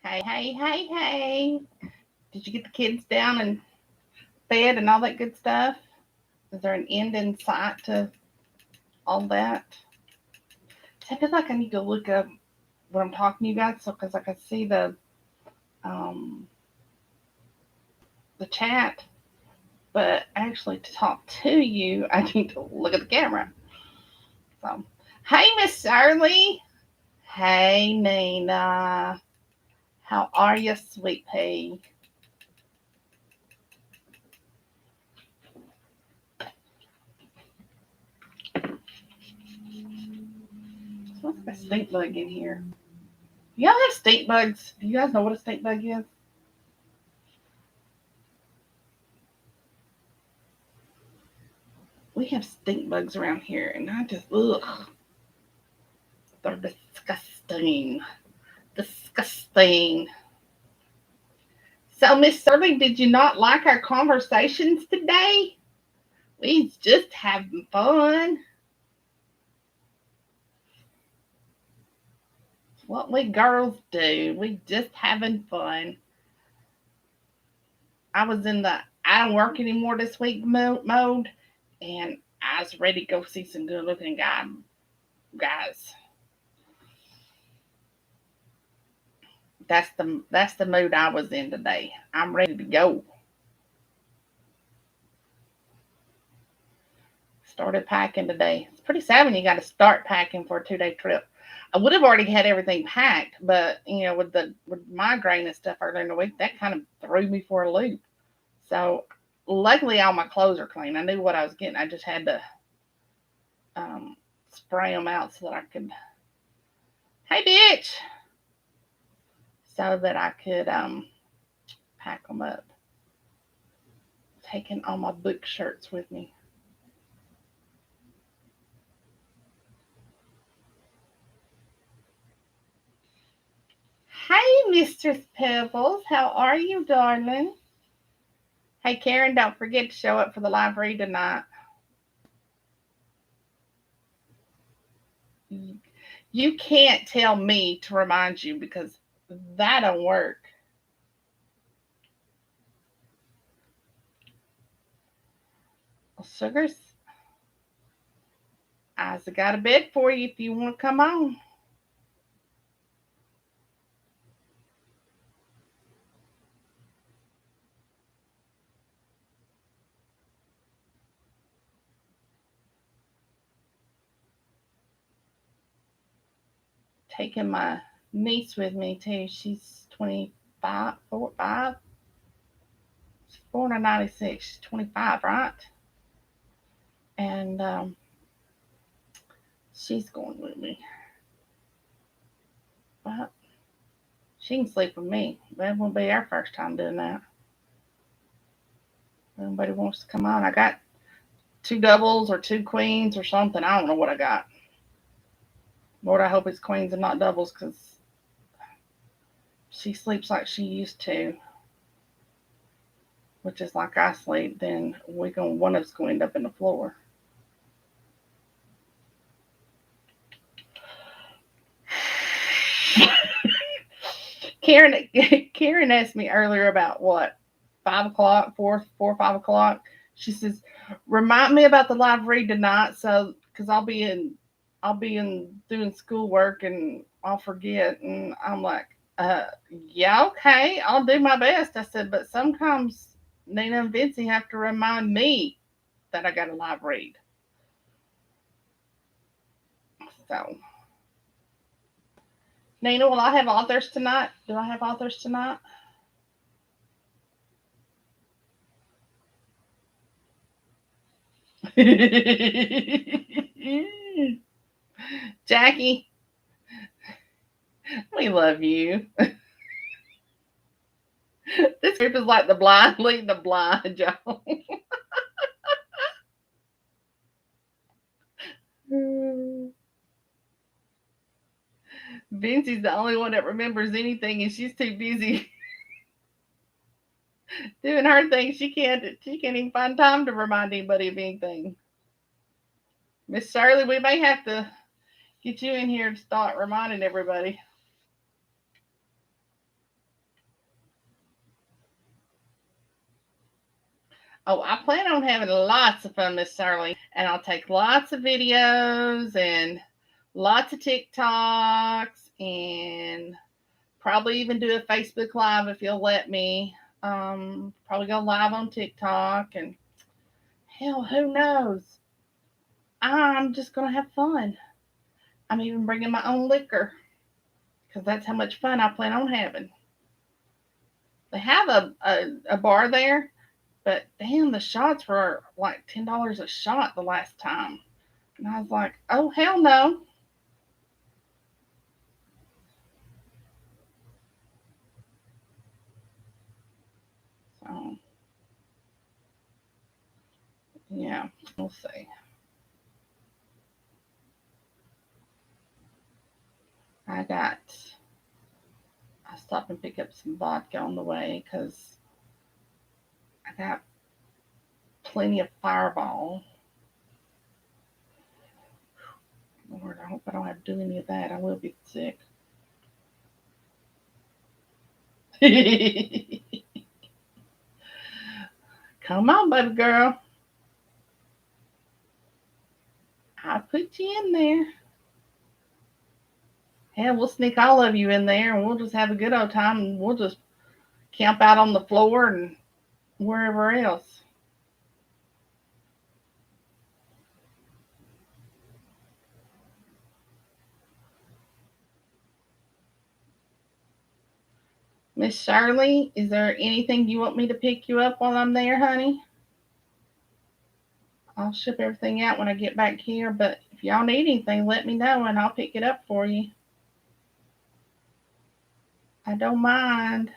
Hey, hey, hey, hey. Did you get the kids down and fed and all that good stuff? Is there an end in sight to all that? I feel like I need to look up what I'm talking to you guys so because I can see um, the chat, but actually to talk to you, I need to look at the camera. So, hey, Miss Shirley. Hey, Nina. How are you, sweet pea? What's a stink bug in here? Do y'all have stink bugs? Do you guys know what a stink bug is? We have stink bugs around here, and I just, ugh. They're disgusting. Disgusting. So, Miss Shirley, did you not like our conversations today? We just having fun. What we girls do. We just having fun. I was in the I don't work anymore this week mode, and I was ready to go see some good looking guys. That's the mood I was in today. I'm ready to go. Started packing today. It's pretty sad when you got to start packing for a 2 day trip. I would have already had everything packed, but with migraine and stuff earlier in the week, that kind of threw me for a loop. So luckily, all my clothes are clean. I knew what I was getting. I just had to spray them out so that I could. Hey, bitch! So that I could pack them up. Taking all my book shirts with me. Hey, Mistress Pebbles. How are you, darling? Hey, Karen, don't forget to show up for the live read tonight. You can't tell me to remind you because that don't work. Well, Sugars, I've got a bed for you if you want to come on. Taking my niece with me too. She's 25, 4, 5. She's born in 96. She's 25, right? And she's going with me. But she can sleep with me. That won't be our first time doing that. If anybody wants to come on, I got two doubles or two queens or something. I don't know what I got. Lord, I hope it's queens and not doubles because she sleeps like she used to, which is like I sleep. Then one of us going to end up in the floor. Karen Karen asked me earlier about what 5 o'clock, 4 or 5 o'clock. She says, "Remind me about the live read tonight, so because I'll be in doing schoolwork and I'll forget." And I'm like, yeah, okay, I'll do my best. I said, but sometimes Nina and Vincy have to remind me that I got a live read. So, Nina, will I have authors tonight? Do I have authors tonight? Jackie, we love you. This group is like the blind leading the blind, y'all. Vincey's the only one that remembers anything, and she's too busy doing her thing. She can't even find time to remind anybody of anything. Miss Shirley, we may have to get you in here to start reminding everybody. Oh, I plan on having lots of fun, Miss Shirley. And I'll take lots of videos and lots of TikToks and probably even do a Facebook Live if you'll let me. Probably go live on TikTok and hell, who knows? I'm just going to have fun. I'm even bringing my own liquor because that's how much fun I plan on having. They have a bar there, but damn, the shots were like $10 a shot the last time. And I was like, oh, hell no. So, yeah, we'll see. I stopped and picked up some vodka on the way because I got plenty of Fireball. Lord, I hope I don't have to do any of that. I will be sick. Come on, baby girl. I'll put you in there. Hell, we'll sneak all of you in there and we'll just have a good old time and we'll just camp out on the floor and wherever else. Miss Shirley, is there anything you want me to pick you up while I'm there, honey? I'll ship everything out when I get back here, but if y'all need anything, let me know and I'll pick it up for you. I don't mind.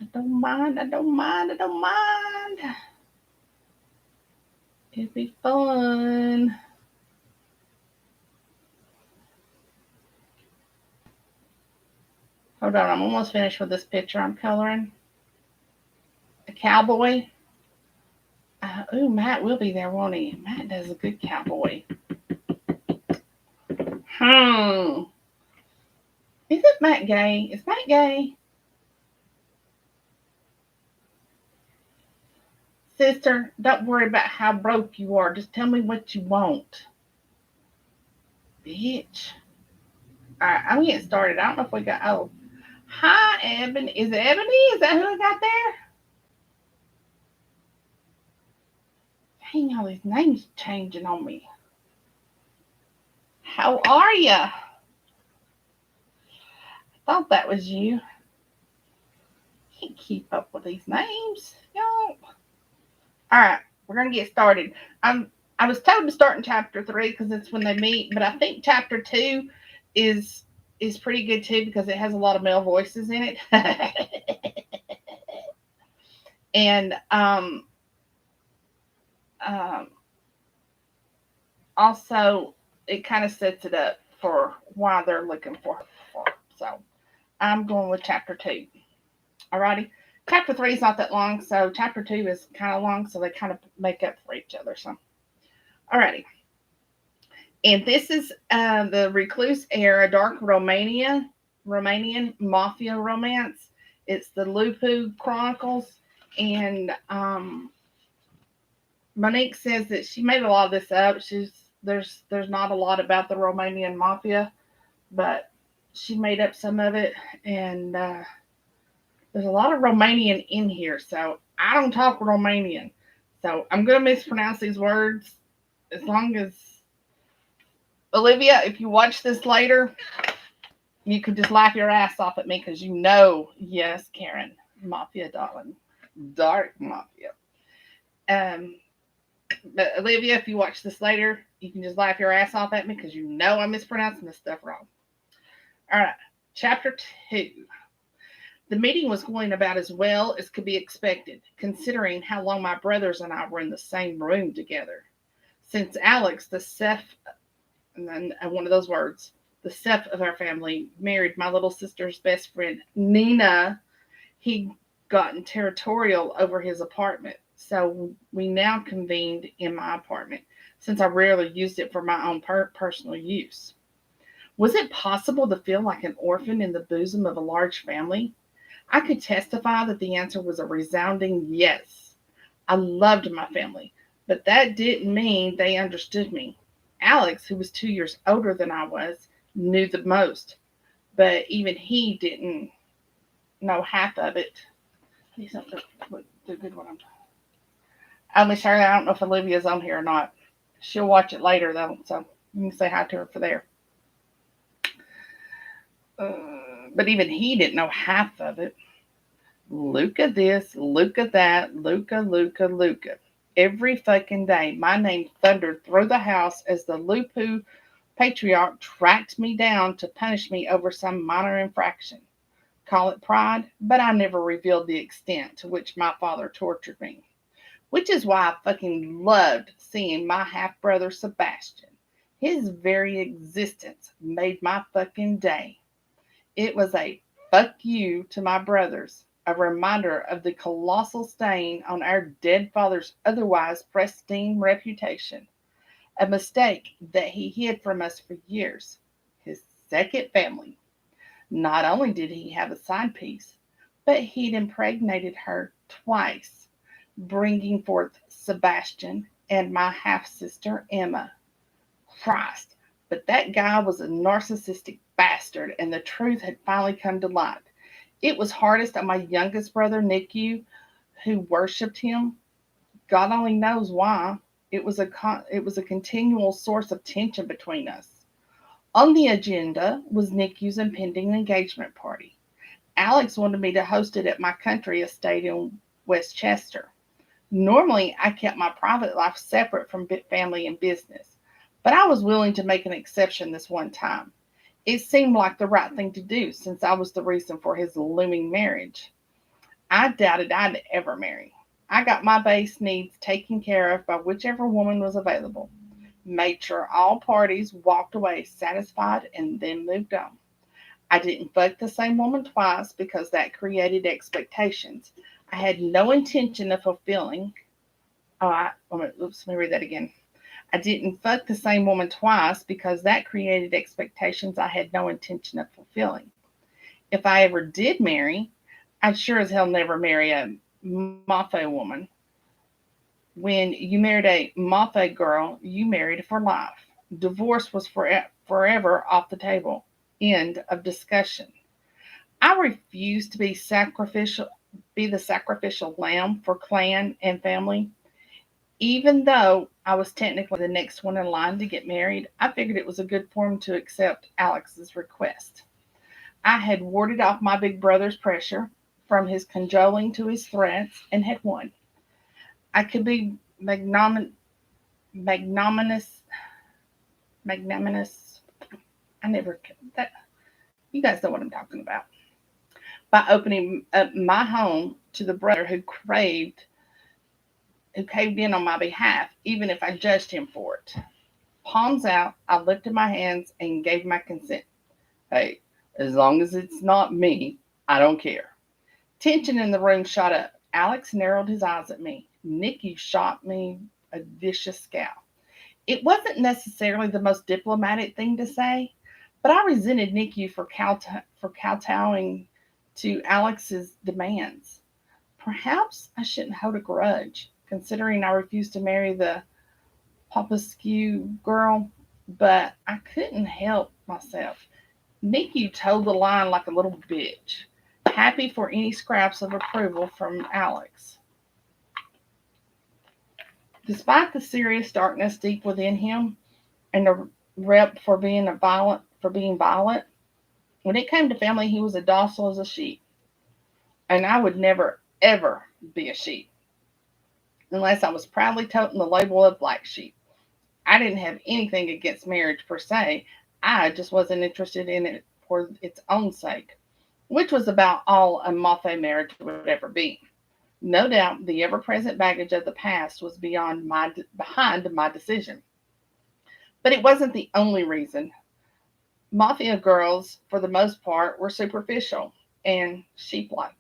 I don't mind. I don't mind. I don't mind. It'd be fun. Hold on, I'm almost finished with this picture I'm coloring. A cowboy. Ooh, Matt will be there, won't he? Matt does a good cowboy. Isn't Matt gay? Is Matt gay? Sister, don't worry about how broke you are. Just tell me what you want. Bitch. Alright, I'm getting started. I don't know if we got. Oh. Hi, Ebony. Is it Ebony? Is that who I got there? Dang, all these names changing on me. How are ya? I thought that was you. Can't keep up with these names, y'all. All right, we're gonna get started. I was told to start in chapter 3 because it's when they meet, but I think chapter 2 is pretty good too because it has a lot of male voices in it. And also it kind of sets it up for why they're looking for her. So I'm going with chapter 2. Alrighty. Chapter 3 is not that long, so chapter 2 is kind of long, so they kind of make up for each other. So, alrighty. And this is the Recluse Heir, a dark Romanian mafia romance. It's the Lupu Chronicles, and Monique says that she made a lot of this up. There's not a lot about the Romanian mafia, but she made up some of it, and there's a lot of Romanian in here, so I don't talk Romanian. So I'm going to mispronounce these words as long as... Olivia, if you watch this later, you can just laugh your ass off at me because you know, yes, Karen, Mafia, darling. Dark Mafia. But Olivia, if you watch this later, you can just laugh your ass off at me because you know I'm mispronouncing this stuff wrong. All right, chapter 2. The meeting was going about as well as could be expected, considering how long my brothers and I were in the same room together. Since Alex, the Seth, and then one of those words, the Seth of our family, married my little sister's best friend, Nina, he'd gotten territorial over his apartment. So we now convened in my apartment, since I rarely used it for my own personal use. Was it possible to feel like an orphan in the bosom of a large family? I could testify that the answer was a resounding yes. I loved my family, but that didn't mean they understood me. Alex, who was 2 years older than I was, knew the most, but even he didn't know half of it. He's not the good one. I'm Shirley. I don't know if Olivia's on here or not. She'll watch it later though, so you can say hi to her for there. But even he didn't know half of it. Luca this, Luca that, Luca. Every fucking day, my name thundered through the house as the Lupu patriarch tracked me down to punish me over some minor infraction. Call it pride, but I never revealed the extent to which my father tortured me. Which is why I fucking loved seeing my half brother Sebastian. His very existence made my fucking day. It was a fuck you to my brothers, a reminder of the colossal stain on our dead father's otherwise pristine reputation, a mistake that he hid from us for years. His second family. Not only did he have a side piece, but he'd impregnated her twice, bringing forth Sebastian and my half sister Emma. Christ, but that guy was a narcissistic bastard, and the truth had finally come to light. It was hardest on my youngest brother, Nicky, who worshipped him. God only knows why. It was a continual source of tension between us. On the agenda was Nicky's impending engagement party. Alex wanted me to host it at my country estate in Westchester. Normally, I kept my private life separate from family and business, but I was willing to make an exception this one time. It seemed like the right thing to do since I was the reason for his looming marriage. I doubted I'd ever marry. I got my base needs taken care of by whichever woman was available, made sure all parties walked away satisfied, and then moved on. I didn't fuck the same woman twice because that created expectations I had no intention of fulfilling. Let me read that again. I didn't fuck the same woman twice because that created expectations I had no intention of fulfilling. If I ever did marry, I'd sure as hell never marry a mafie woman. When you married a mafie girl, you married for life. Divorce was forever off the table. End of discussion. I refused to be the sacrificial lamb for clan and family. Even though I was technically the next one in line to get married, I figured it was a good form to accept Alex's request. I had warded off my big brother's pressure, from his cajoling to his threats, and had won. I could be magnanimous. Magnanimous. I never that. You guys know what I'm talking about. By opening up my home to the brother who caved in on my behalf, even if I judged him for it. Palms out, I lifted my hands and gave my consent. Hey, as long as it's not me, I don't care. Tension in the room shot up. Alex narrowed his eyes at me. Nicky shot me a vicious scowl. It wasn't necessarily the most diplomatic thing to say, but I resented Nicky for kowtowing to Alex's demands. Perhaps I shouldn't hold a grudge, considering I refused to marry the Popescu girl, but I couldn't help myself. Nicky toed the line like a little bitch, happy for any scraps of approval from Alex. Despite the serious darkness deep within him and the rep for being violent, when it came to family, he was as docile as a sheep, and I would never ever be a sheep unless I was proudly toting the label of black sheep. I didn't have anything against marriage per se. I just wasn't interested in it for its own sake, which was about all a Moffat marriage would ever be. No doubt the ever present baggage of the past was behind my decision. But it wasn't the only reason. Mafia girls, for the most part, were superficial and sheep like,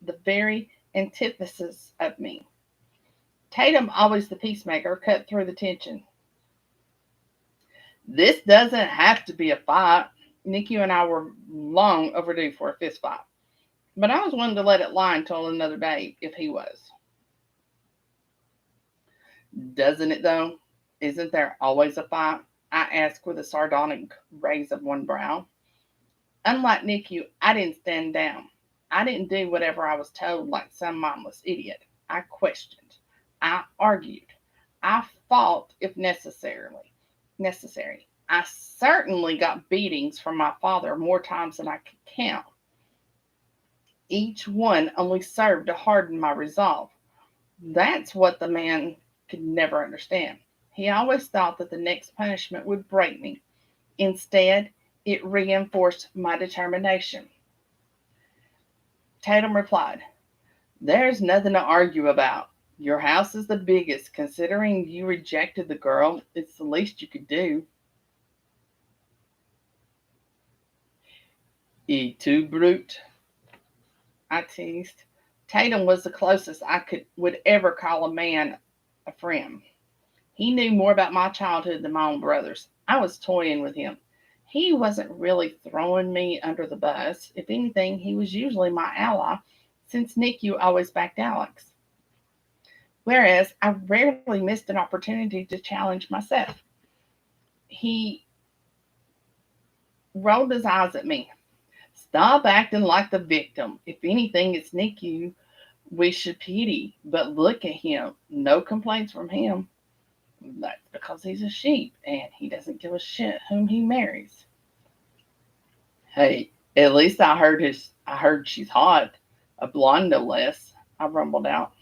the very antithesis of me. Tatum, always the peacemaker, cut through the tension. This doesn't have to be a fight. Nicky and I were long overdue for a fist fight. But I was willing to let it lie until another day if he was. Doesn't it though? Isn't there always a fight? I asked with a sardonic raise of one brow. Unlike Nicky, I didn't stand down. I didn't do whatever I was told like some mindless idiot. I questioned. I argued. I fought if necessary. I certainly got beatings from my father more times than I could count. Each one only served to harden my resolve. That's what the man could never understand. He always thought that the next punishment would break me. Instead, it reinforced my determination. Tatum replied, "There's nothing to argue about. Your house is the biggest. Considering you rejected the girl, it's the least you could do." Too brute, I teased. Tatum was the closest would ever call a man a friend. He knew more about my childhood than my own brothers. I was toying with him. He wasn't really throwing me under the bus. If anything, he was usually my ally, since Nick always backed Alex. Whereas I rarely missed an opportunity to challenge myself. He rolled his eyes at me. "Stop acting like the victim. If anything, it's Nick we should pity. But look at him. No complaints from him. That's because he's a sheep and he doesn't give a shit whom he marries." "Hey, at least I heard she's hot. A blonde no less," I rumbled out.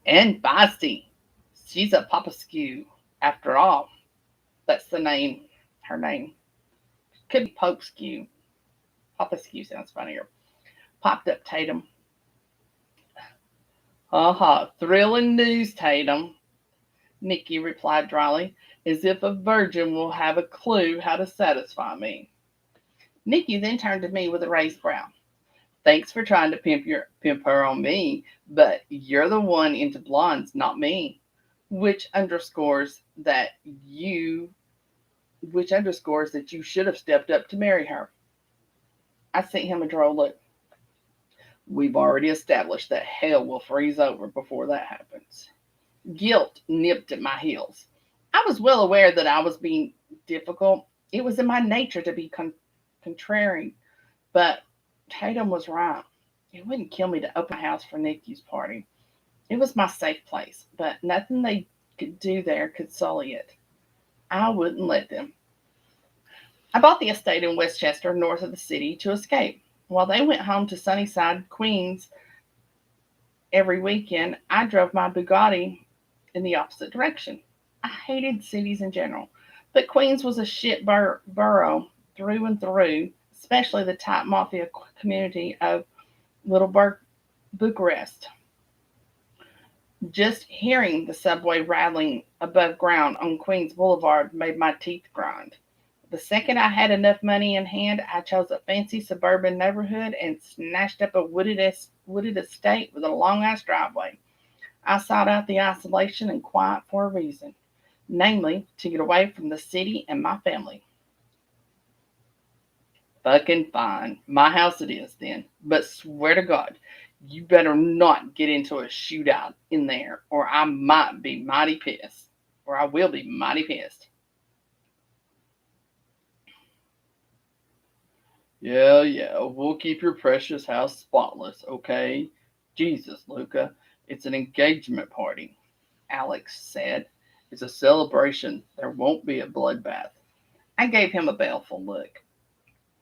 "And feisty. She's a Popescu, after all. That's her name. Could be Popescu. Popescu sounds funnier." Popped up Tatum. Thrilling news, Tatum," Nicky replied dryly, "as if a virgin will have a clue how to satisfy me." Nicky then turned to me with a raised brow. "Thanks for trying to pimp her on me, but you're the one into blondes, not me. Which underscores that you should have stepped up to marry her." I sent him a droll look. "We've already established that hell will freeze over before that happens." Guilt nipped at my heels. I was well aware that I was being difficult. It was in my nature to be contrary, but Tatum was right. It wouldn't kill me to open my house for Nicky's party. It was my safe place, but nothing they could do there could sully it. I wouldn't let them. I bought the estate in Westchester, north of the city, to escape. While they went home to Sunnyside, Queens, every weekend, I drove my Bugatti in the opposite direction. I hated cities in general, but Queens was a shit borough through and through, especially the tight mafia community of Little Bucharest. Just hearing the subway rattling above ground on Queens Boulevard made my teeth grind. The second I had enough money in hand, I chose a fancy suburban neighborhood and snatched up a wooded estate with a long-ass driveway. I sought out the isolation and quiet for a reason, namely, to get away from the city and my family. "Fucking fine. My house it is, then. But swear to God, you better not get into a shootout in there, or I might be mighty pissed. Or I will be mighty pissed." Yeah, we'll keep your precious house spotless, okay? Jesus, Luca, it's an engagement party," Alex said. "It's a celebration. There won't be a bloodbath." I gave him a baleful look.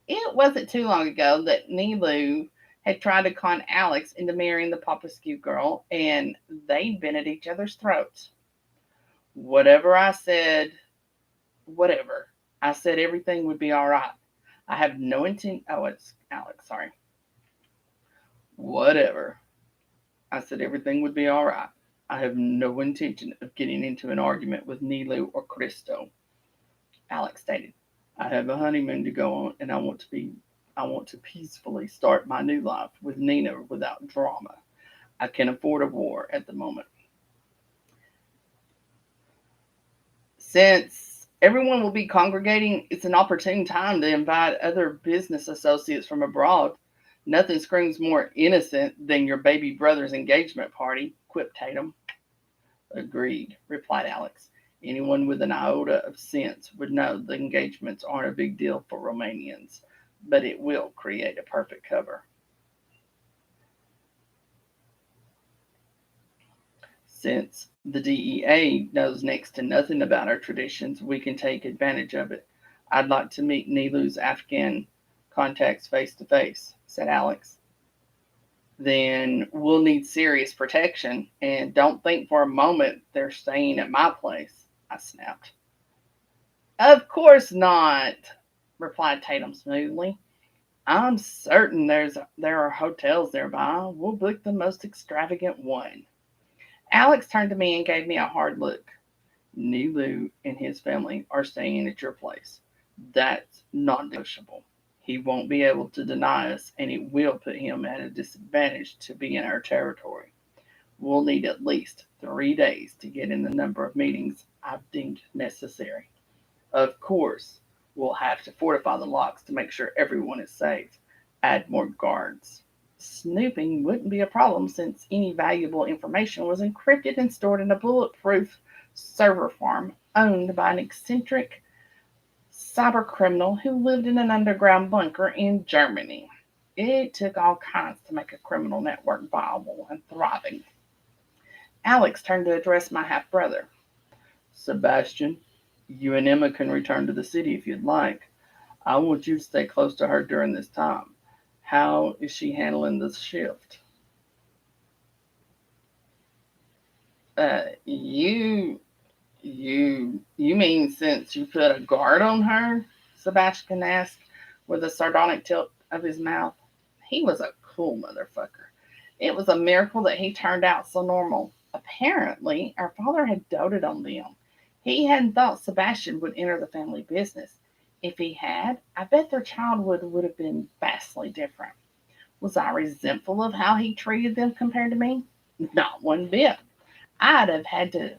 It wasn't too long ago that Nilu had tried to con Alex into marrying the Popescu girl, and they'd been at each other's throats. Whatever I said, whatever. I said everything would be all right. I have no intent. Oh, it's Alex, sorry. Whatever. I said everything would be all right. I have no intention of getting into an argument with Nilu or Cristo, Alex stated. "I have a honeymoon to go on, and I want to peacefully start my new life with Nina without drama. I can afford a war at the moment. Since everyone will be congregating, it's an opportune time to invite other business associates from abroad. Nothing screams more innocent than your baby brother's engagement party, quipped Tatum. Agreed, replied Alex. Anyone with an iota of sense would know the engagements aren't a big deal for Romanians, but it will create a perfect cover. Since the DEA knows next to nothing about our traditions, we can take advantage of it. I'd like to meet Nilu's Afghan contacts face to face, said Alex. Then we'll need serious protection, and don't think for a moment they're staying at my place, I snapped. Of course not, replied Tatum smoothly. I'm certain there are hotels nearby. We'll book the most extravagant one. Alex turned to me and gave me a hard look. Nilu and his family are staying at your place. That's non negotiable. He won't be able to deny us, and it will put him at a disadvantage to be in our territory. We'll need at least 3 days to get in the number of meetings I've deemed necessary. Of course, we'll have to fortify the locks to make sure everyone is safe. Add more guards. Snooping wouldn't be a problem since any valuable information was encrypted and stored in a bulletproof server farm owned by an eccentric cybercriminal who lived in an underground bunker in Germany. It took all kinds to make a criminal network viable and thriving. Alex turned to address my half brother. Sebastian, you and Emma can return to the city if you'd like. I want you to stay close to her during this time. How is she handling this shift? You you mean since you put a guard on her? Sebastian asked with a sardonic tilt of his mouth. He was a cool motherfucker. It was a miracle that he turned out so normal. Apparently, our father had doted on them. He hadn't thought Sebastian would enter the family business. If he had, I bet their childhood would have been vastly different. Was I resentful of how he treated them compared to me? Not one bit. I'd have had to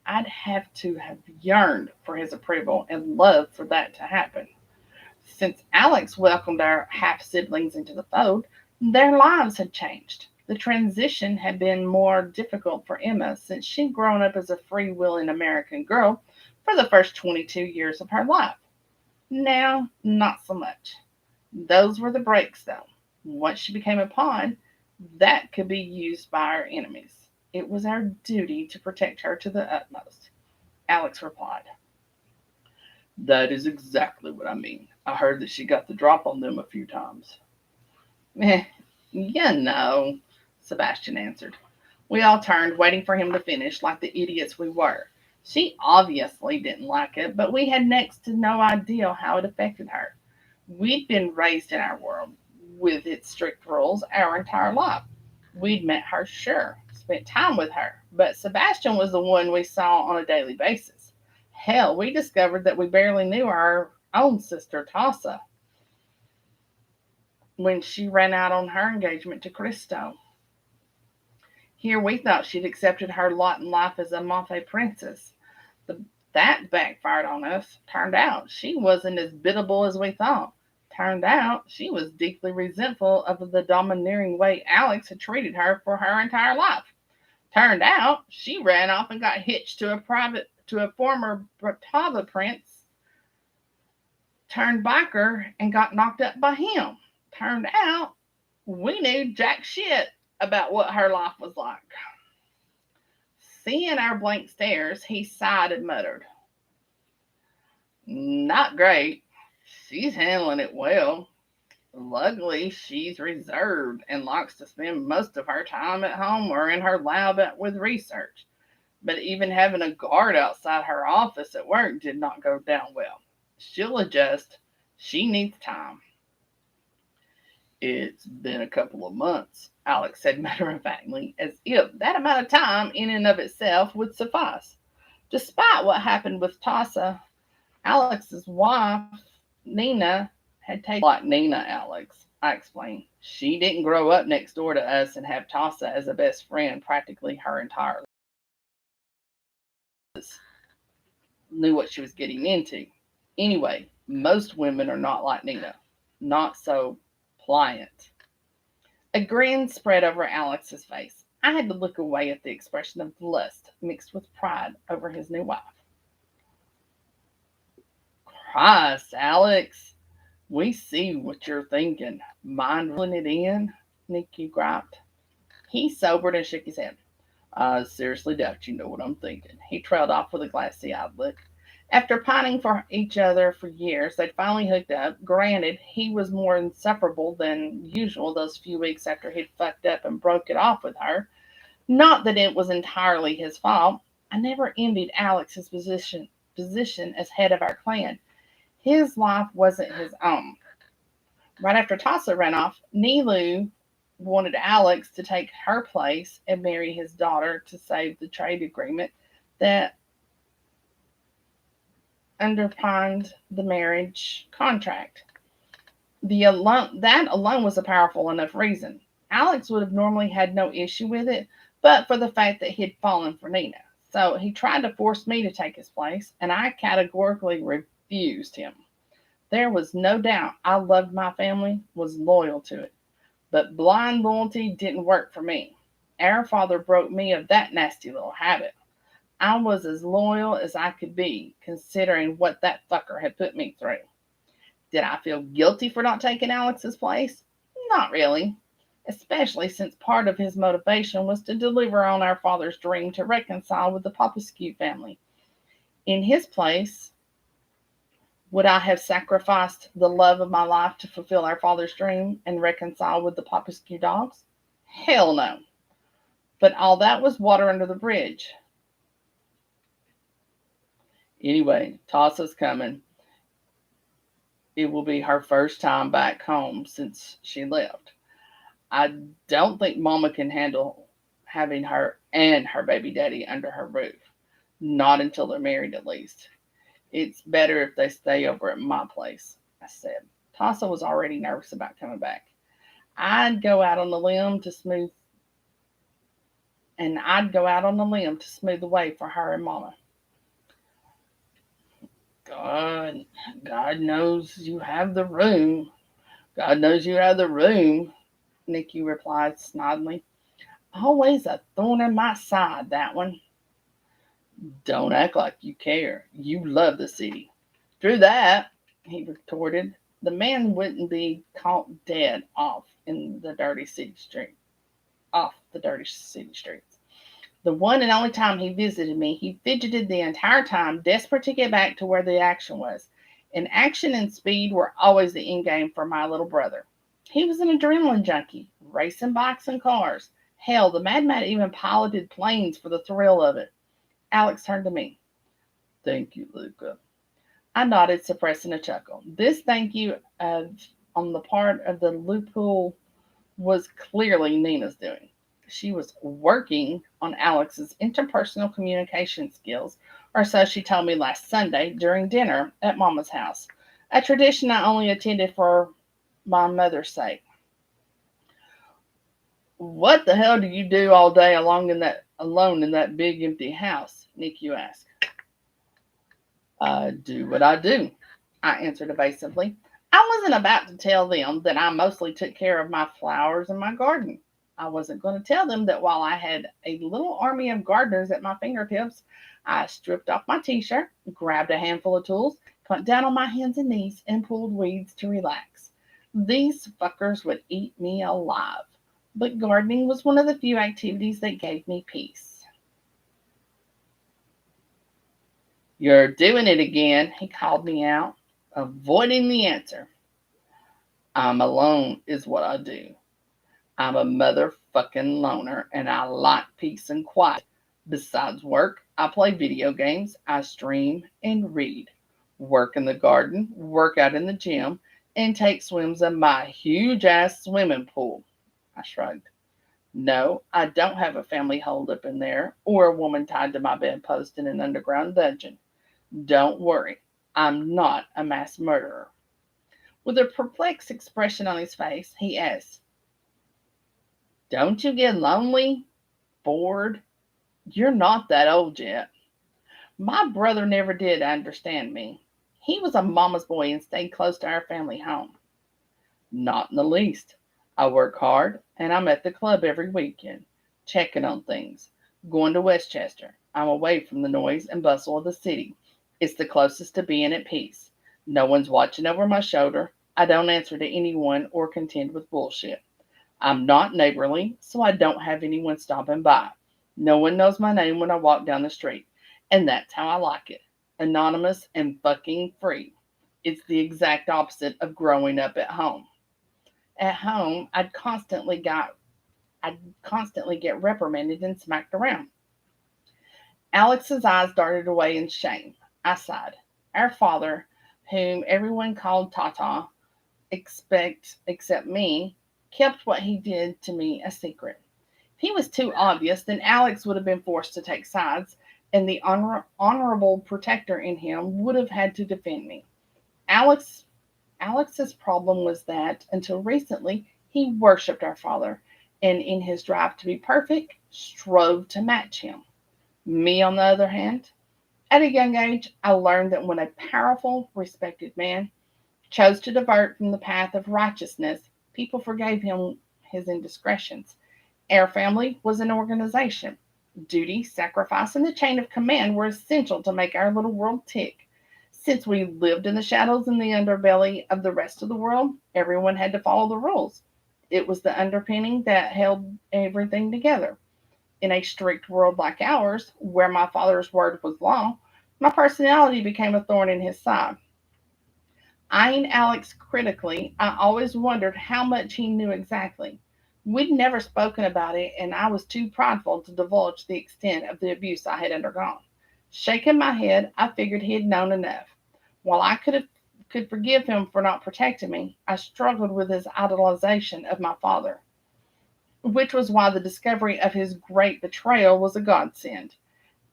I'd have to have yearned for his approval and loved for that to happen. Since Alex welcomed our half siblings into the fold, their lives had changed. The transition had been more difficult for Emma since she'd grown up as a free willing American girl for the first 22 years of her life. Now, not so much. Those were the breaks, though. Once she became a pawn, that could be used by our enemies. It was our duty to protect her to the utmost. Alex replied. That is exactly what I mean. I heard that she got the drop on them a few times. Eh, you know, Sebastian answered. We all turned, waiting for him to finish, like the idiots we were. She obviously didn't like it, but we had next to no idea how it affected her. We'd been raised in our world, with its strict rules, our entire life. We'd met her, sure, spent time with her, but Sebastian was the one we saw on a daily basis. Hell, we discovered that we barely knew our own sister, Tassa, when she ran out on her engagement to Cristo. Here we thought she'd accepted her lot in life as a mafie princess. The, that backfired on us. Turned out she wasn't as biddable as we thought. Turned out she was deeply resentful of the domineering way Alex had treated her for her entire life. Turned out she ran off and got hitched to a former Bratava prince, turned biker and got knocked up by him. Turned out we knew jack shit about what her life was like. Seeing our blank stares, he sighed and muttered, Not great. She's handling it well. Luckily, she's reserved and likes to spend most of her time at home or in her lab with research. But even having a guard outside her office at work did not go down well. She'll adjust. She needs time. It's been a couple of months, Alex said matter-of-factly, as if that amount of time in and of itself would suffice. Despite what happened with Tassa, Alex's wife, Nina, had taken like Nina, Alex, I explained. She didn't grow up next door to us and have Tassa as a best friend practically her entire life. Knew what she was getting into. Anyway, most women are not like Nina. Not so pliant. A grin spread over Alex's face. I had to look away at the expression of lust mixed with pride over his new wife. Christ, Alex, we see what you're thinking. Mind reeling it in? Nicky griped. He sobered and shook his head. I seriously doubt you know what I'm thinking. He trailed off with a glassy-eyed look. After pining for each other for years, they'd finally hooked up. Granted, he was more insufferable than usual those few weeks after he'd fucked up and broke it off with her. Not that it was entirely his fault. I never envied Alex's position as head of our clan. His life wasn't his own. Right after Tassa ran off, Nilu wanted Alex to take her place and marry his daughter to save the trade agreement that underpinned the marriage contract. That alone was a powerful enough reason. Alex would have normally had no issue with it, but for the fact that he'd fallen for Nina. So he tried to force me to take his place, and I categorically refused him. There was no doubt I loved my family, was loyal to it. But blind loyalty didn't work for me. Our father broke me of that nasty little habit. I was as loyal as I could be, considering what that fucker had put me through. Did I feel guilty for not taking Alex's place? Not really. Especially since part of his motivation was to deliver on our father's dream to reconcile with the Popescu family. In his place, would I have sacrificed the love of my life to fulfill our father's dream and reconcile with the Popescu dogs? Hell no. But all that was water under the bridge. Anyway, Tassa's coming. It will be her first time back home since she left. I don't think Mama can handle having her and her baby daddy under her roof. Not until they're married, at least. It's better if they stay over at my place, I said. Tassa was already nervous about coming back. I'd go out on the limb to smooth the way for her and Mama. God knows you have the room. God knows you have the room, Nicky replied snidely. Always a thorn in my side, that one. Don't act like you care. You love the city. True that, he retorted. The man wouldn't be caught dead off the dirty city streets. The one and only time he visited me, he fidgeted the entire time, desperate to get back to where the action was. And action and speed were always the end game for my little brother. He was an adrenaline junkie, racing bikes and cars. Hell, the madman even piloted planes for the thrill of it. Alex turned to me. Thank you, Luca. I nodded, suppressing a chuckle. This thank you on the part of the Lupu was clearly Nina's doing. She was working on Alex's interpersonal communication skills, or so she told me last Sunday during dinner at Mama's house, a tradition I only attended for my mother's sake. What the hell do you do all day alone in that big empty house? Nicky asked. I do what I do, I answered evasively. I wasn't about to tell them that I mostly took care of my flowers and my garden. I wasn't going to tell them that while I had a little army of gardeners at my fingertips, I stripped off my t-shirt, grabbed a handful of tools, went down on my hands and knees, and pulled weeds to relax. These fuckers would eat me alive. But gardening was one of the few activities that gave me peace. You're doing it again, he called me out, avoiding the answer. I'm alone is what I do. I'm a motherfucking loner, and I like peace and quiet. Besides work, I play video games, I stream, and read. Work in the garden, work out in the gym, and take swims in my huge-ass swimming pool. I shrugged. No, I don't have a family holed up in there, or a woman tied to my bedpost in an underground dungeon. Don't worry, I'm not a mass murderer. With a perplexed expression on his face, he asked, Don't you get lonely? Bored? You're not that old yet. My brother never did understand me. He was a mama's boy and stayed close to our family home. Not in the least. I work hard, and I'm at the club every weekend, checking on things. Going to Westchester. I'm away from the noise and bustle of the city. It's the closest to being at peace. No one's watching over my shoulder. I don't answer to anyone or contend with bullshit. I'm not neighborly, so I don't have anyone stopping by. No one knows my name when I walk down the street. And that's how I like it. Anonymous and fucking free. It's the exact opposite of growing up at home. At home, I'd constantly get reprimanded and smacked around. Alex's eyes darted away in shame. I sighed. Our father, whom everyone called Tata, except me, kept what he did to me a secret. If he was too obvious, then Alex would have been forced to take sides, and the honorable protector in him would have had to defend me. Alex Alex's problem was that, until recently, he worshipped our father, and in his drive to be perfect, strove to match him. Me, on the other hand, at a young age, I learned that when a powerful, respected man chose to divert from the path of righteousness, people forgave him his indiscretions. Our family was an organization. Duty, sacrifice, and the chain of command were essential to make our little world tick. Since we lived in the shadows and the underbelly of the rest of the world, everyone had to follow the rules. It was the underpinning that held everything together. In a strict world like ours, where my father's word was law, my personality became a thorn in his side. Eyeing Alex critically, I always wondered how much he knew exactly. We'd never spoken about it, and I was too prideful to divulge the extent of the abuse I had undergone. Shaking my head, I figured he had known enough. While could forgive him for not protecting me, I struggled with his idolization of my father, which was why the discovery of his great betrayal was a godsend.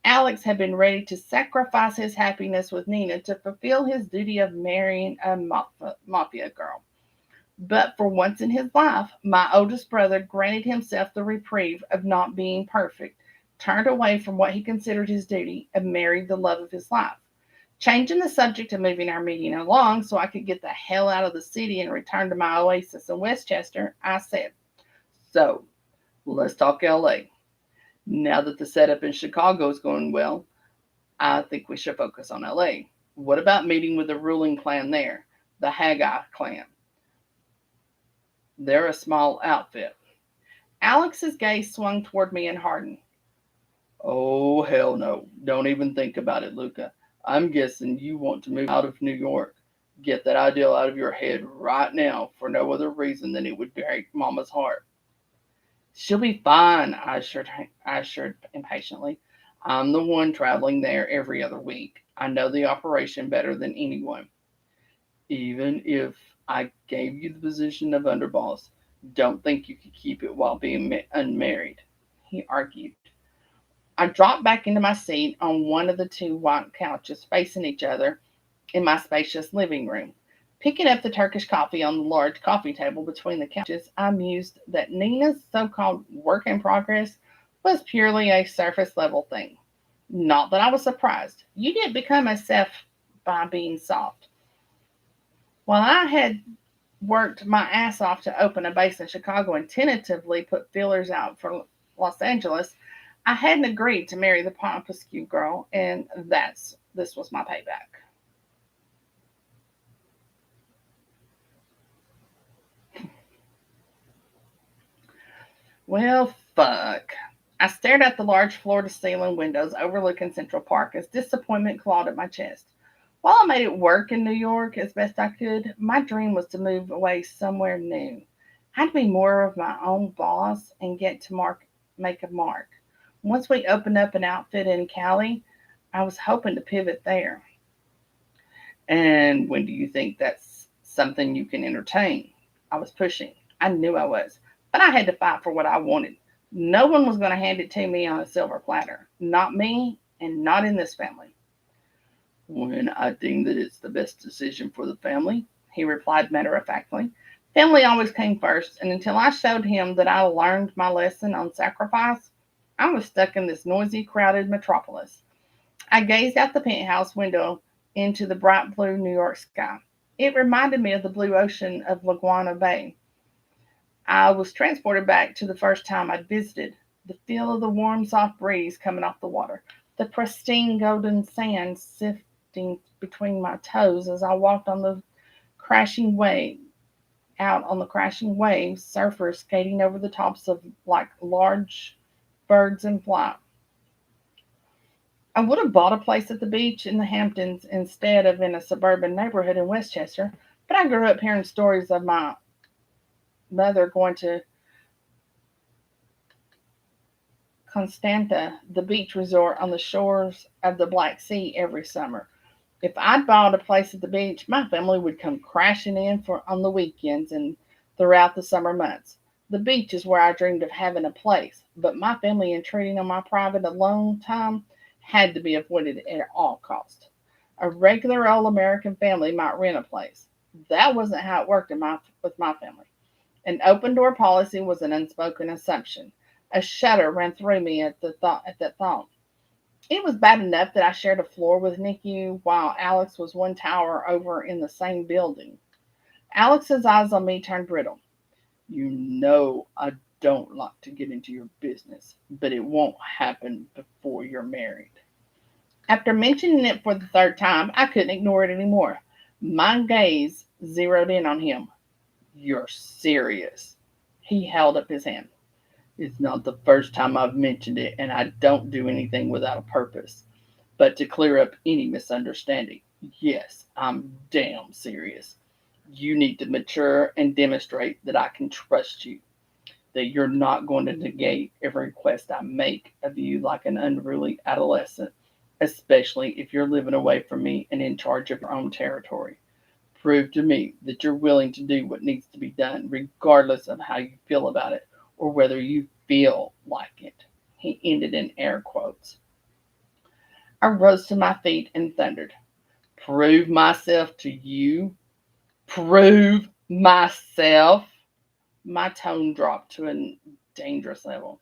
Alex had been ready to sacrifice his happiness with Nina to fulfill his duty of marrying a mafia girl. But for once in his life, my oldest brother granted himself the reprieve of not being perfect, turned away from what he considered his duty, and married the love of his life. Changing the subject and moving our meeting along so I could get the hell out of the city and return to my oasis in Westchester, I said, "So, let's talk LA. Now that the setup in Chicago is going well, I think we should focus on LA. What about meeting with the ruling clan there, the Haggai clan? They're a small outfit." Alex's gaze swung toward me and hardened. "Oh, hell no. Don't even think about it, Luca. I'm guessing you want to move out of New York. Get that idea out of your head right now for no other reason than it would break Mama's heart." "She'll be fine," I assured impatiently. "I'm the one traveling there every other week. I know the operation better than anyone. Even if I gave you the position of underboss, don't think you could keep it while being unmarried," he argued. I dropped back into my seat on one of the two white couches facing each other in my spacious living room. Picking up the Turkish coffee on the large coffee table between the couches, I mused that Nina's so called work in progress was purely a surface level thing. Not that I was surprised. You didn't become a Seth by being soft. While I had worked my ass off to open a base in Chicago and tentatively put feelers out for Los Angeles, I hadn't agreed to marry the Pompescu girl, and this was my payback. Well, fuck. I stared at the large floor to ceiling windows overlooking Central Park as disappointment clawed at my chest. While I made it work in New York as best I could, my dream was to move away somewhere new. I'd be more of my own boss and get to make a mark. Once we opened up an outfit in Cali, I was hoping to pivot there. "And when do you think that's something you can entertain?" I was pushing. I knew I was. But I had to fight for what I wanted. No one was going to hand it to me on a silver platter. Not me, and not in this family. "When I think that it's the best decision for the family," he replied matter of factly. Family always came first, and until I showed him that I learned my lesson on sacrifice, I was stuck in this noisy, crowded metropolis. I gazed out the penthouse window into the bright blue New York sky. It reminded me of the blue ocean of Laguna Bay. I was transported back to the first time I'd visited. The feel of the warm, soft breeze coming off the water, the pristine golden sand sifting between my toes as I walked on the crashing wave, out on the crashing waves, surfers skating over the tops of like large birds in flight. I would have bought a place at the beach in the Hamptons instead of in a suburban neighborhood in Westchester, but I grew up hearing stories of my mother going to Constanta, the beach resort on the shores of the Black Sea, every summer. If I'd bought a place at the beach, my family would come crashing in for on the weekends and throughout the summer months. The beach is where I dreamed of having a place, but my family intruding on my private alone time had to be avoided at all costs. A regular old American family might rent a place. That wasn't how it worked with my family. An open door policy was an unspoken assumption. A shudder ran through me at that thought. It was bad enough that I shared a floor with Nikki while Alex was one tower over in the same building. Alex's eyes on me turned brittle. You know I don't like to get into your business, but it won't happen before you're married. After mentioning it for the third time, I couldn't ignore it anymore. My gaze zeroed in on him. You're serious. He held up his hand. It's not the first time I've mentioned it, and I don't do anything without a purpose. But to clear up any misunderstanding, yes, I'm damn serious. You need to mature and demonstrate that I can trust you, that you're not going to negate every request I make of you like an unruly adolescent, especially if you're living away from me and in charge of your own territory. Prove to me that you're willing to do what needs to be done, regardless of how you feel about it or whether you feel like it. He ended in air quotes. I rose to my feet and thundered, prove myself to you? Prove myself? My tone dropped to a dangerous level.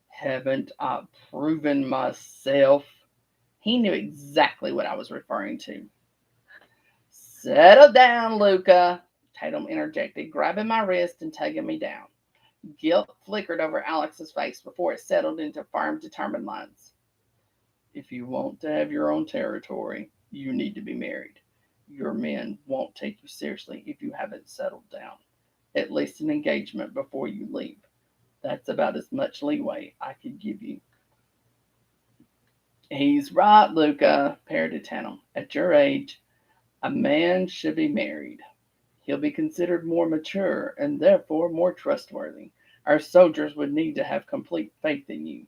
Haven't I proven myself? He knew exactly what I was referring to. Settle down, Luca, Tatum interjected, grabbing my wrist and tugging me down. Guilt flickered over Alex's face before it settled into firm, determined lines. If you want to have your own territory, you need to be married. Your men won't take you seriously if you haven't settled down. At least an engagement before you leave. That's about as much leeway I could give you. He's right, Luca, parroted Tatum. At your age, a man should be married. He'll be considered more mature and therefore more trustworthy. Our soldiers would need to have complete faith in you.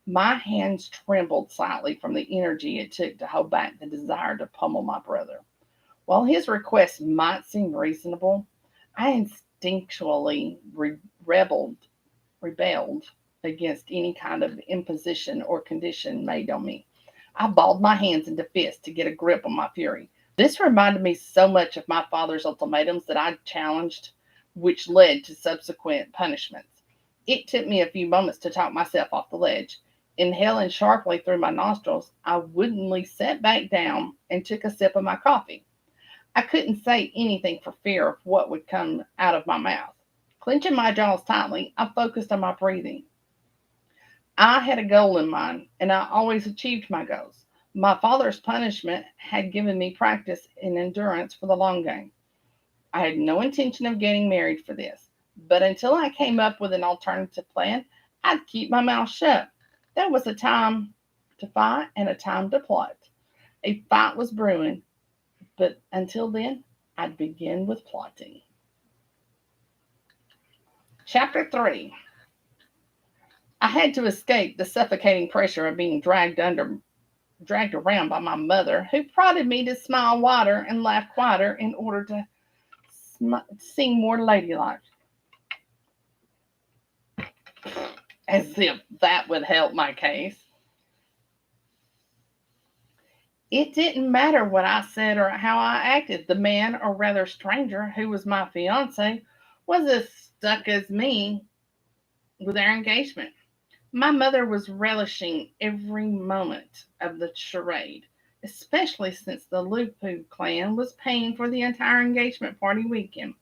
My hands trembled slightly from the energy it took to hold back the desire to pummel my brother. While his request might seem reasonable, I instinctually rebelled against any kind of imposition or condition made on me. I balled my hands into fists to get a grip on my fury. This reminded me so much of my father's ultimatums that I challenged, which led to subsequent punishments. It took me a few moments to talk myself off the ledge. Inhaling sharply through my nostrils, I woodenly sat back down and took a sip of my coffee. I couldn't say anything for fear of what would come out of my mouth. Clenching my jaws tightly, I focused on my breathing. I had a goal in mind, and I always achieved my goals. My father's punishment had given me practice in endurance for the long game. I had no intention of getting married for this, but until I came up with an alternative plan, I'd keep my mouth shut. There was a time to fight and a time to plot. A fight was brewing, but until then, I'd begin with plotting. Chapter 3. I had to escape the suffocating pressure of being dragged around by my mother, who prodded me to smile wider and laugh quieter in order to seem more ladylike. As if that would help my case. It didn't matter what I said or how I acted. The man, or rather stranger, who was my fiancé, was as stuck as me with our engagement. My mother was relishing every moment of the charade. especially since the Lupu clan was paying for the entire engagement party weekend.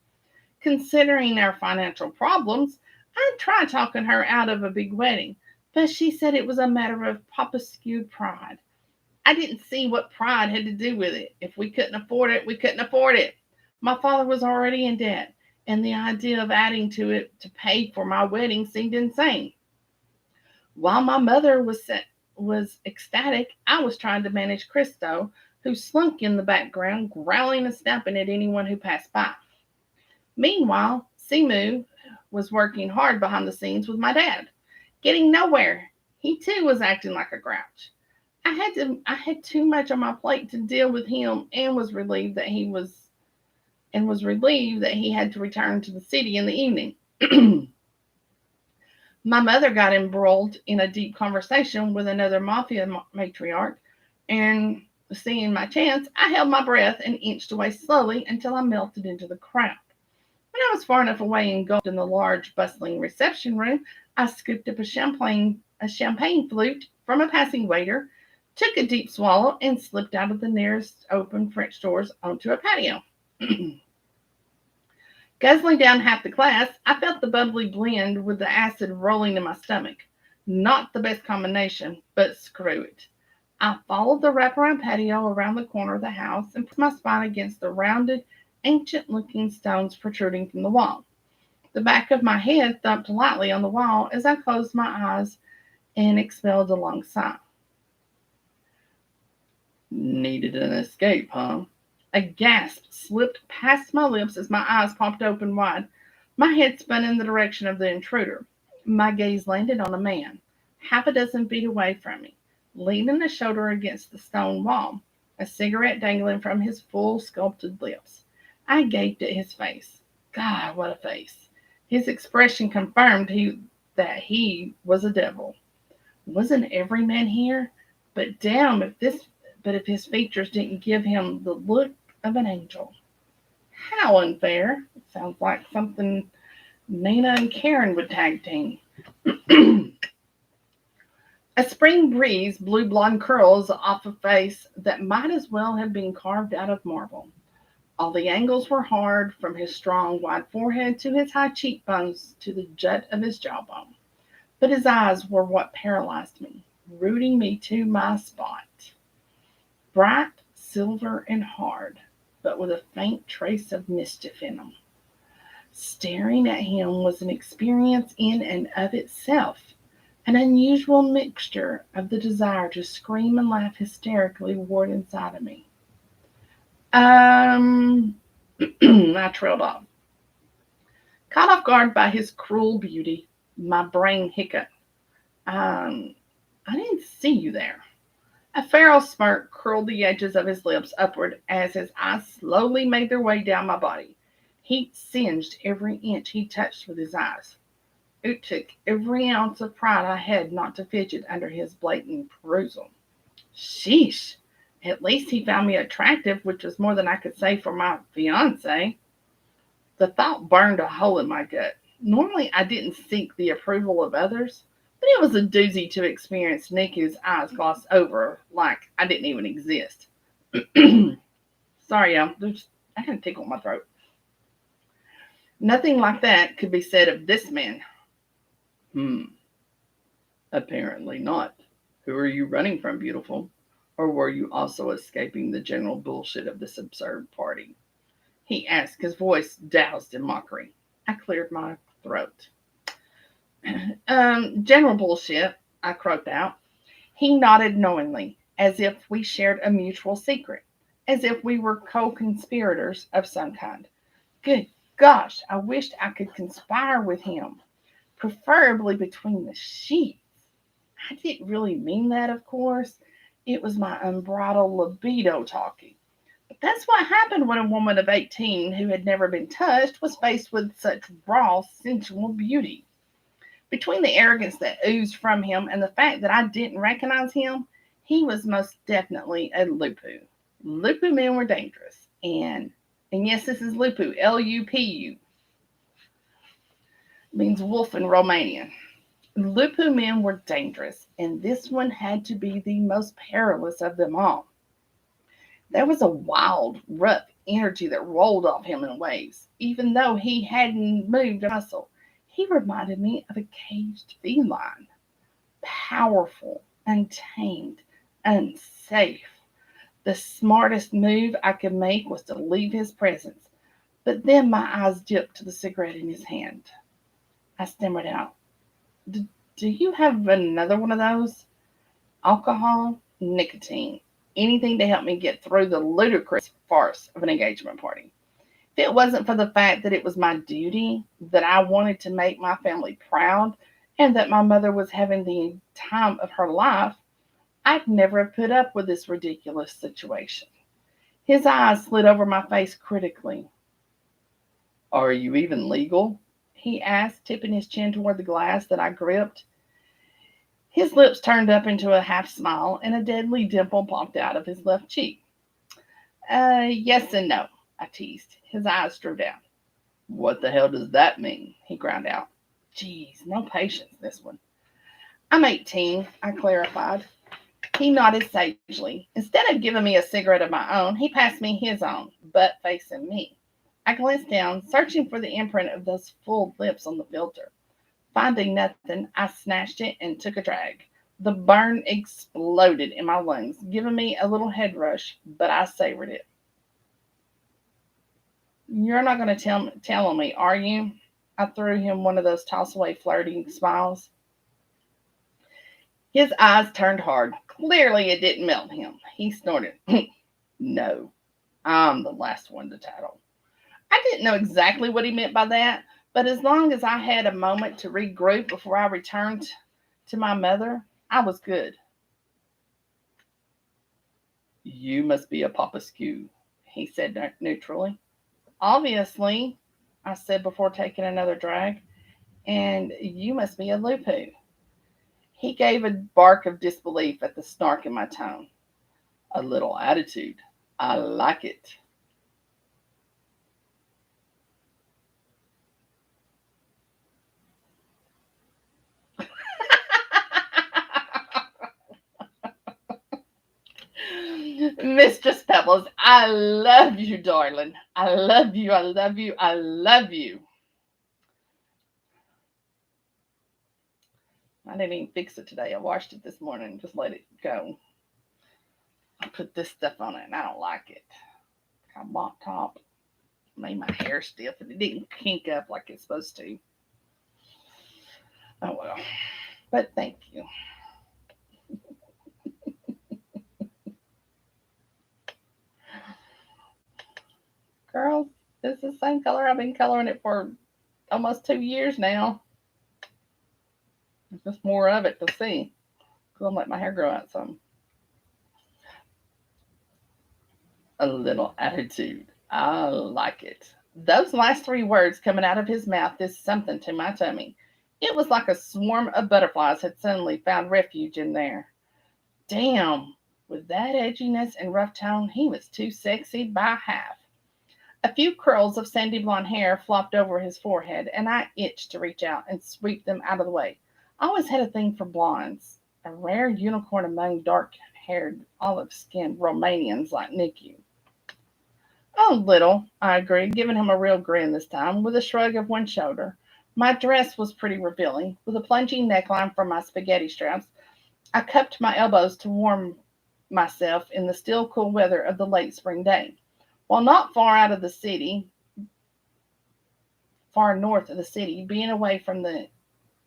Considering our financial problems, I tried talking her out of a big wedding, but she said it was a matter of Popescu pride. I didn't see what pride had to do with it. If we couldn't afford it, we couldn't afford it. My father was already in debt, and the idea of adding to it to pay for my wedding seemed insane. While my mother was ecstatic, I was trying to manage Christo, who slunk in the background, growling and snapping at anyone who passed by. Meanwhile, Simu was working hard behind the scenes with my dad, getting nowhere. He too was acting like a grouch. I had too much on my plate to deal with him and was relieved that he had to return to the city in the evening. My mother got embroiled in a deep conversation with another mafia matriarch, and seeing my chance, I held my breath and inched away slowly until I melted into the crowd. When I was far enough away and engulfed in the large, bustling reception room, I scooped up a champagne flute from a passing waiter, took a deep swallow, and slipped out of the nearest open French doors onto a patio. Guzzling down half the glass, I felt the bubbly blend with the acid rolling in my stomach. Not the best combination, but screw it. I followed the wraparound patio around the corner of the house and put my spine against the rounded, ancient-looking stones protruding from the wall. The back of my head thumped lightly on the wall as I closed my eyes and expelled a long sigh. Needed an escape, huh? A gasp slipped past my lips as my eyes popped open wide. My head spun in the direction of the intruder. My gaze landed on a man, half a dozen feet away from me, leaning a shoulder against the stone wall, a cigarette dangling from his full sculpted lips. I gaped at his face. God, what a face! His expression confirmed that he was a devil. Wasn't every man here? But damn, if his features didn't give him the look of an angel. How unfair. Sounds like something Nina and Karen would tag team. A spring breeze blew blonde curls off a face that might as well have been carved out of marble. All the angles were hard, from his strong, wide forehead to his high cheekbones to the jut of his jawbone. But his eyes were what paralyzed me, rooting me to my spot. Bright, silver, and hard, but with a faint trace of mischief in them. Staring at him was an experience in and of itself, an unusual mixture of the desire to scream and laugh hysterically warred inside of me. I trailed off. Caught off guard by his cruel beauty, my brain hiccuped. I didn't see you there. A feral smirk curled the edges of his lips upward as his eyes slowly made their way down my body. Heat singed every inch he touched with his eyes. It took every ounce of pride I had not to fidget under his blatant perusal. Sheesh! At least he found me attractive, which was more than I could say for my fiancée. The thought burned a hole in my gut. Normally I didn't seek the approval of others, but it was a doozy to experience Niku's eyes gloss over like I didn't even exist. Sorry, y'all. I got a tickle in my throat. Nothing like that could be said of this man. Apparently not. Who are you running from, beautiful? Or were you also escaping the general bullshit of this absurd party? He asked, his voice doused in mockery. I cleared my throat. General bullshit, I croaked out. He nodded knowingly, as if we shared a mutual secret, as if we were co-conspirators of some kind. Good gosh, I wished I could conspire with him, preferably between the sheets. I didn't really mean that, of course. It was my unbridled libido talking. But that's what happened when a woman of 18 who had never been touched was faced with such raw, sensual beauty. Between the arrogance that oozed from him and the fact that I didn't recognize him, he was most definitely a Lupu. Lupu men were dangerous. And yes, this is Lupu, Lupu. Means wolf in Romanian. Lupu men were dangerous, and this one had to be the most perilous of them all. There was a wild, rough energy that rolled off him in waves. Even though he hadn't moved a muscle, he reminded me of a caged feline. Powerful, untamed, unsafe. The smartest move I could make was to leave his presence. But then my eyes dipped to the cigarette in his hand. I stammered out, Do you have another one of those? Alcohol, nicotine, anything to help me get through the ludicrous farce of an engagement party. If it wasn't for the fact that it was my duty, that I wanted to make my family proud, and that my mother was having the time of her life, I'd never have put up with this ridiculous situation. His eyes slid over my face critically. Are you even legal? He asked, tipping his chin toward the glass that I gripped. His lips turned up into a half smile, and a deadly dimple popped out of his left cheek. Yes and no, I teased. His eyes drew down. What the hell does that mean? He ground out. Geez, no patience, this one. I'm 18, I clarified. He nodded sagely. Instead of giving me a cigarette of my own, he passed me his own, butt facing me. I glanced down, searching for the imprint of those full lips on the filter. Finding nothing, I snatched it and took a drag. The burn exploded in my lungs, giving me a little head rush, but I savored it. You're not going to tell on me, are you? I threw him one of those toss-away flirting smiles. His eyes turned hard. Clearly it didn't melt him. He snorted. No, I'm the last one to tattle. I didn't know exactly what he meant by that, but as long as I had a moment to regroup before I returned to my mother, I was good. You must be a Papa Skew, he said neutrally. Obviously, I said before taking another drag, and you must be a Lupu. He gave a bark of disbelief at the snark in my tone. A little attitude. I like it. Mistress Pebbles, I love you, darling. I love you, I love you, I love you. I didn't even fix it today. I washed it this morning and just let it go. I put this stuff on it and I don't like it. I mop top. Made my hair stiff and it didn't kink up like it's supposed to. Oh well. But thank you. Girls, it's the same color. I've been coloring it for almost 2 years now. There's just more of it to see. Because I'm letting my hair grow out some. A little attitude. I like it. Those last three words coming out of his mouth did something to my tummy. It was like a swarm of butterflies had suddenly found refuge in there. Damn, with that edginess and rough tone, he was too sexy by half. A few curls of sandy blonde hair flopped over his forehead, and I itched to reach out and sweep them out of the way. I always had a thing for blondes, a rare unicorn among dark haired, olive skinned Romanians like Nicky. "Oh, little," I agreed, giving him a real grin this time, with a shrug of one shoulder. My dress was pretty revealing, with a plunging neckline from my spaghetti straps. I cupped my elbows to warm myself in the still cool weather of the late spring day. While not far out of the city, far north of the city, being away from the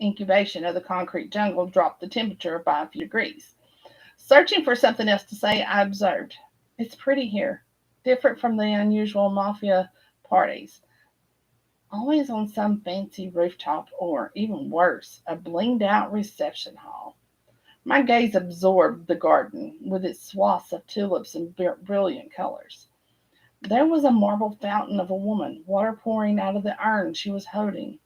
incubation of the concrete jungle dropped the temperature by a few degrees. Searching for something else to say, I observed, "It's pretty here, different from the unusual Mafia parties. Always on some fancy rooftop or, even worse, a blinged out reception hall." My gaze absorbed the garden, with its swaths of tulips and brilliant colors. There was a marble fountain of a woman, water pouring out of the urn she was holding.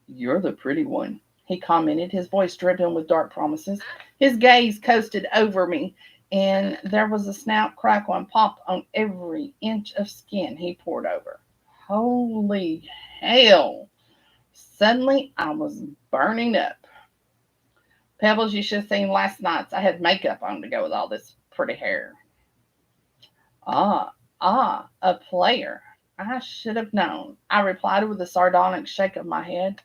"You're the pretty one," he commented, his voice dripping with dark promises. His gaze coasted over me, and there was a snap, crackle, and pop on every inch of skin he poured over. Holy hell! Suddenly, I was burning up. Pebbles, you should have seen last night's. I had makeup on to go with all this pretty hair. A player. I should have known, I replied with a sardonic shake of my head.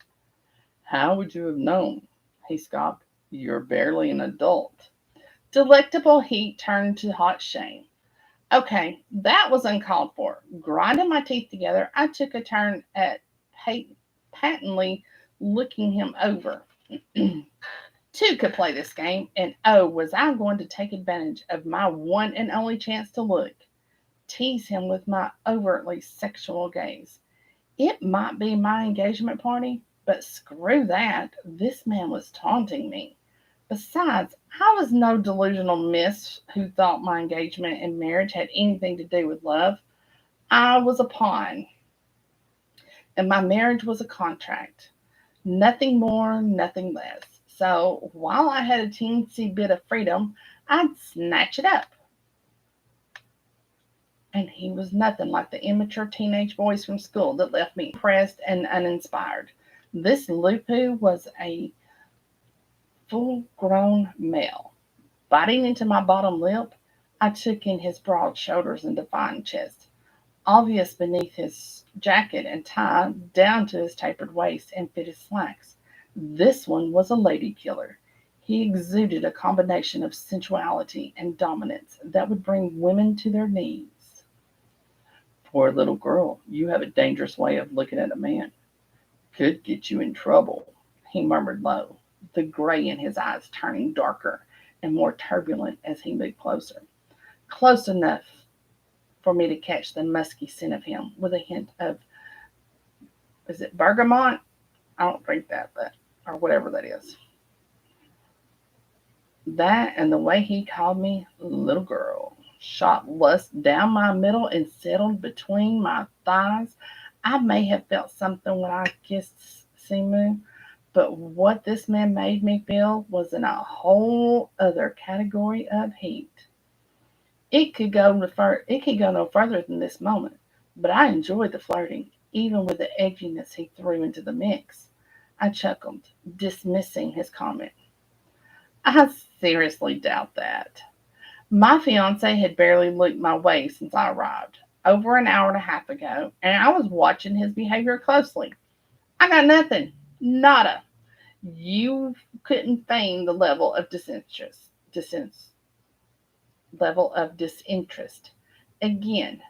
How would you have known? He scoffed. You're barely an adult. Delectable heat turned to hot shame. Okay, that was uncalled for. Grinding my teeth together, I took a turn at patently looking him over. Two could play this game, and oh, was I going to take advantage of my one and only chance to look, tease him with my overtly sexual gaze. It might be my engagement party, but screw that. This man was taunting me. Besides, I was no delusional miss who thought my engagement and marriage had anything to do with love. I was a pawn, and my marriage was a contract. Nothing more, nothing less. So while I had a teensy bit of freedom, I'd snatch it up. And he was nothing like the immature teenage boys from school that left me impressed and uninspired. This Lupu was a full-grown male. Biting into my bottom lip, I took in his broad shoulders and defined chest, obvious beneath his jacket and tie down to his tapered waist and fitted slacks. This one was a lady killer. He exuded a combination of sensuality and dominance that would bring women to their knees. Poor little girl, you have a dangerous way of looking at a man. Could get you in trouble, he murmured low, the gray in his eyes turning darker and more turbulent as he moved closer. Close enough for me to catch the musky scent of him with a hint of, is it bergamot? I don't drink that, but, or whatever that is. That and the way he called me little girl shot lust down my middle and settled between my thighs. I may have felt something when I kissed Simu, but what this man made me feel was in a whole other category of heat. It could go no further than this moment, but I enjoyed the flirting, even with the edginess he threw into the mix. I chuckled, dismissing his comment. I seriously doubt that. My fiancé had barely looked my way since I arrived, over an hour and a half ago, and I was watching his behavior closely. I got nothing. Nada. You couldn't feign the level of disinterest. Again,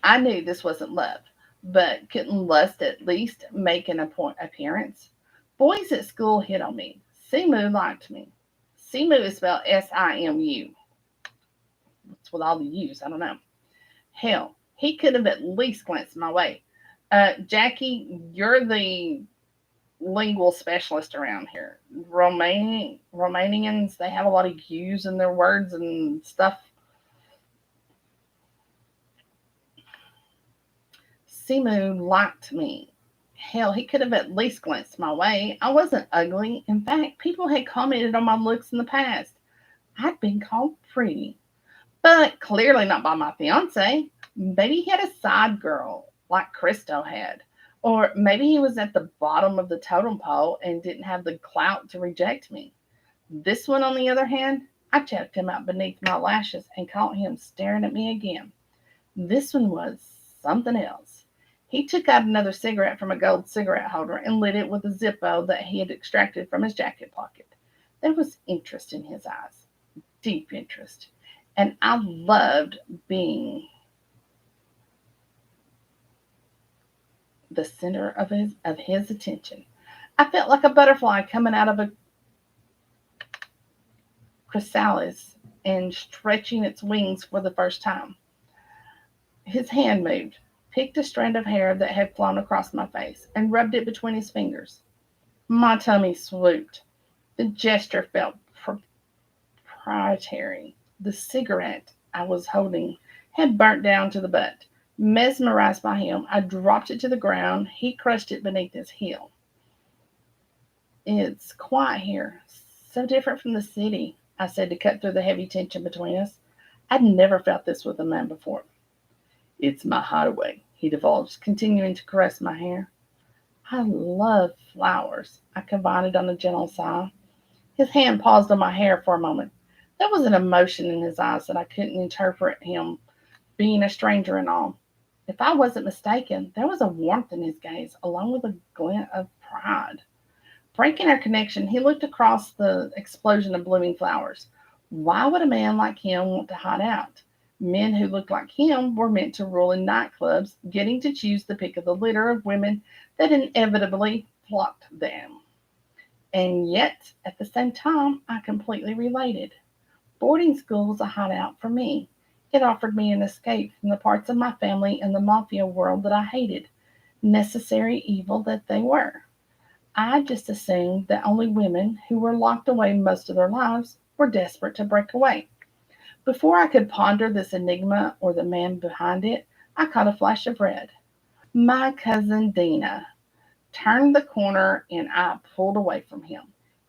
I knew this wasn't love, but couldn't lust at least make an appearance? Boys at school hit on me. Simu liked me. Simu is spelled Simu. What's with all the U's? I don't know. Hell, he could have at least glanced my way. Jackie, you're the lingual specialist around here. Romanians, they have a lot of U's in their words and stuff. Simu liked me. Hell, he could have at least glanced my way. I wasn't ugly. In fact, people had commented on my looks in the past. I'd been called pretty, but clearly not by my fiance. Maybe he had a side girl like Christo had. Or maybe he was at the bottom of the totem pole and didn't have the clout to reject me. This one, on the other hand, I checked him out beneath my lashes and caught him staring at me again. This one was something else. He took out another cigarette from a gold cigarette holder and lit it with a Zippo that he had extracted from his jacket pocket. There was interest in his eyes, deep interest, and I loved being the center of his attention. I felt like a butterfly coming out of a chrysalis and stretching its wings for the first time. His hand moved, picked a strand of hair that had flown across my face, and rubbed it between his fingers. My tummy swooped. The gesture felt proprietary. The cigarette I was holding had burnt down to the butt. Mesmerized by him, I dropped it to the ground. He crushed it beneath his heel. It's quiet here, so different from the city, I said to cut through the heavy tension between us. I'd never felt this with a man before. It's my hideaway, he divulged, continuing to caress my hair. I love flowers, I confided on a gentle sigh. His hand paused on my hair for a moment. There was an emotion in his eyes that I couldn't interpret, him being a stranger and all. If I wasn't mistaken, there was a warmth in his gaze, along with a glint of pride. Breaking our connection, he looked across the explosion of blooming flowers. Why would a man like him want to hide out? Men who looked like him were meant to rule in nightclubs, getting to choose the pick of the litter of women that inevitably flocked them. And yet, at the same time, I completely related. Boarding school was a hideout for me. It offered me an escape from the parts of my family and the mafia world that I hated, necessary evil that they were. I just assumed that only women who were locked away most of their lives were desperate to break away. Before I could ponder this enigma or the man behind it, I caught a flash of red. My cousin Dina turned the corner and I pulled away from him.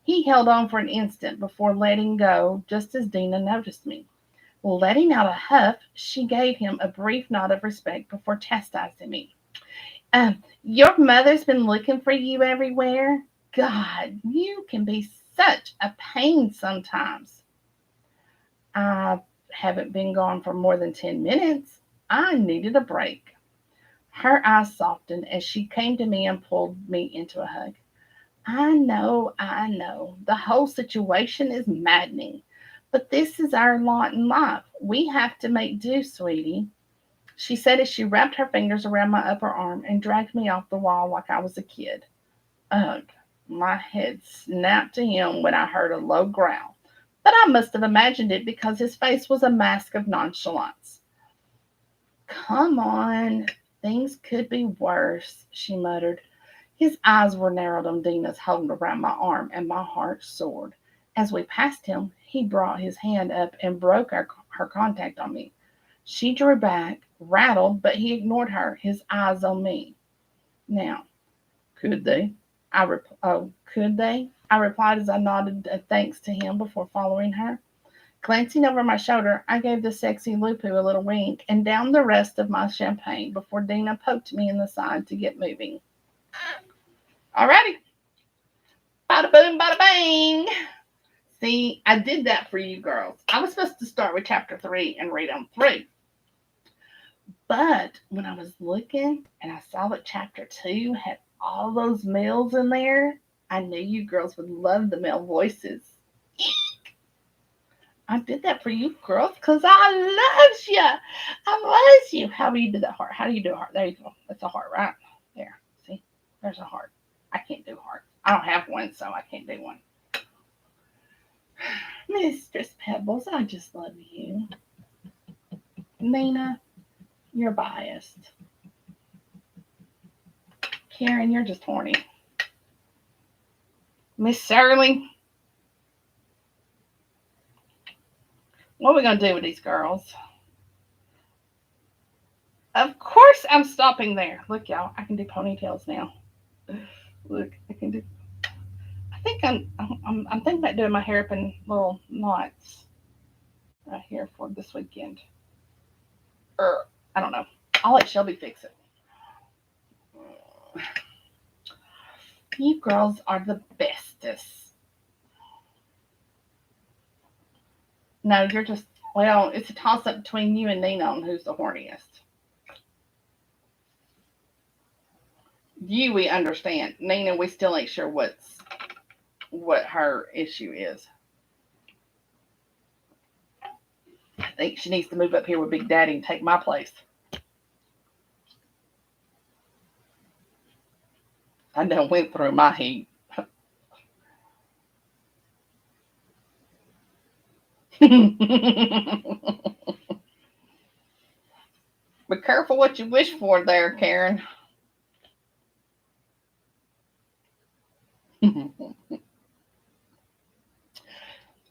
He held on for an instant before letting go just as Dina noticed me. Letting out a huff, she gave him a brief nod of respect before chastising me. Your mother's been looking for you everywhere. God, you can be such a pain sometimes. I haven't been gone for more than 10 minutes. I needed a break. Her eyes softened as she came to me and pulled me into a hug. I know. The whole situation is maddening. But this is our lot in life. We have to make do, sweetie, she said as she wrapped her fingers around my upper arm and dragged me off the wall like I was a kid. Ugh, my head snapped to him when I heard a low growl. But I must have imagined it because his face was a mask of nonchalance. Come on, things could be worse, she muttered. His eyes were narrowed on Dina's hold around my arm, and my heart soared. As we passed him, he brought his hand up and broke her contact on me. She drew back, rattled, but he ignored her, his eyes on me. Now, could they? Could they? I replied as I nodded thanks to him before following her. Glancing over my shoulder, I gave the sexy Lupu a little wink and downed the rest of my champagne before Dina poked me in the side to get moving. Alrighty. Bada boom, bada bang. See, I did that for you girls. I was supposed to start with chapter 3 and read on 3. But when I was looking and I saw that chapter 2 had all those males in there, I knew you girls would love the male voices. I did that for you girls because I loves you. I loves you. How do you do that heart? How do you do a heart? There you go. That's a heart, right? There. See? There's a heart. I can't do heart. I don't have one, so I can't do one. Mistress Pebbles, I just love you. Nina, you're biased. Karen, you're just horny. Miss Shirley, what are we going to do with these girls? Of course I'm stopping there. Look, y'all, I can do ponytails now. Look, I can do. I think I'm thinking about doing my hair up in little knots right here for this weekend. I don't know. I'll let Shelby fix it. You girls are the bestest. No, you're just, well, it's a toss up between you and Nina on who's the horniest. You, we understand. Nina, we still ain't sure what her issue is. I think she needs to move up here with Big Daddy and take my place. I done went through my heat. Be careful what you wish for there, Karen.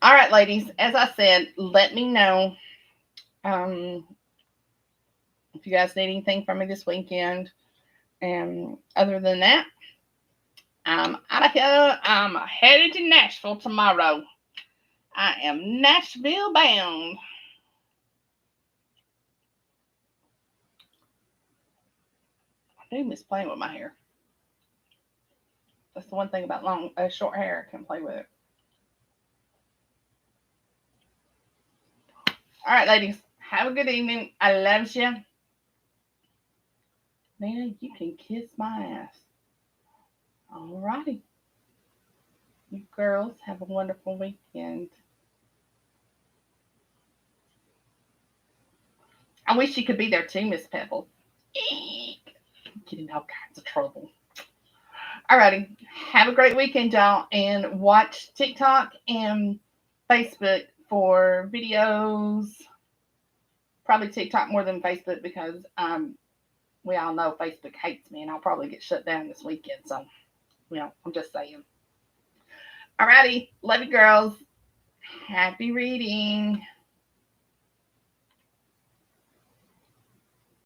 All right, ladies. As I said, let me know if you guys need anything from me this weekend. And other than that, I'm out of here. I'm headed to Nashville tomorrow. I am Nashville bound. I do miss playing with my hair. That's the one thing about short hair. I can play with it. All right, ladies. Have a good evening. I love you. Nina, you can kiss my ass. All righty. You girls have a wonderful weekend. I wish you could be there too, Miss Pebble. Eek. Getting all kinds of trouble. Alrighty. Have a great weekend, y'all, and watch TikTok and Facebook for videos. Probably TikTok more than Facebook because we all know Facebook hates me and I'll probably get shut down this weekend. So, I'm just saying. Alrighty. Love you, girls. Happy reading.